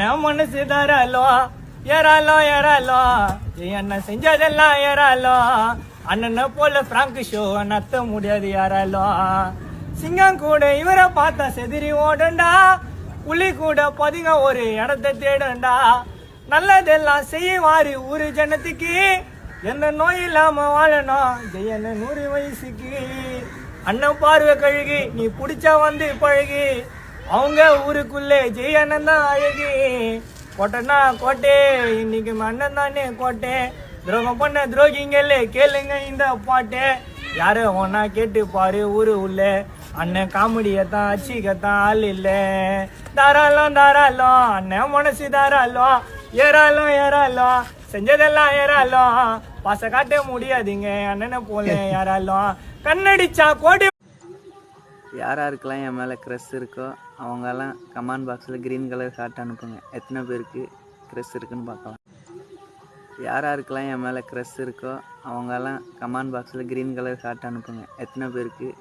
அண்ணன் மனசு தாராலோ ஏறாலோ ஏறாலோ அண்ணன் செஞ்சதெல்லாம் ஏறாலோ அண்ணனை போல பிராங்க் ஷோ நத்த முடியாது யாராலோ சிங்கம் கூட இவரை பார்த்தா செதிரி ஓடண்டா புலி கூட பதுங்க ஒரு இடத்தை தேடண்டா நல்லதெல்லாம் செய்வாரு ஊரு ஜனத்துக்கு எந்த நோய் இல்லாம வாழணும் ஜெயன 100 வயசுக்கு அண்ணன் பார்வை கழுகி நீ பிடிச்சா வந்து பழகி அவங்க ஊருக்குள்ளே ஜெயண்ணன் தான் அழகி கோட்டைனா கோட்டை இன்னைக்கு அண்ணன் தானே கோட்டை துரோகம் பண்ண துரோகிங்களே கேளுங்க இந்த பாட்டே யாரு ஒன்னா கேட்டு பாரு ஊரு உள்ள அண்ணன் காமெடியத்தான் அச்சிக்கத்தான் ஆள் இல்ல தாராளம் தாராளம் அண்ணன் மனசு தாராளம் ஏறாலும் ஏறாலும் செஞ்சதெல்லாம் ஏறாலும் பாச காட்ட முடியாதுங்க அண்ணனை போல யாராலும் கண்ணடிச்சா கோடி. யாராருக்கெல்லாம் என் மேலே க்ரெஸ் இருக்கோ அவங்கெல்லாம் கமெண்ட் பாக்ஸில் க்ரீன் கலர் ஹார்ட் அனுப்புங்க. எத்தனை பேருக்கு க்ரெஸ் இருக்குன்னு பார்க்கலாம். யாராருக்கெல்லாம் என் மேலே க்ரெஸ் இருக்கோ அவங்கெல்லாம் கமெண்ட் பாக்ஸில் க்ரீன் கலர் ஹார்ட் அனுப்புங்க. எத்தனை பேருக்கு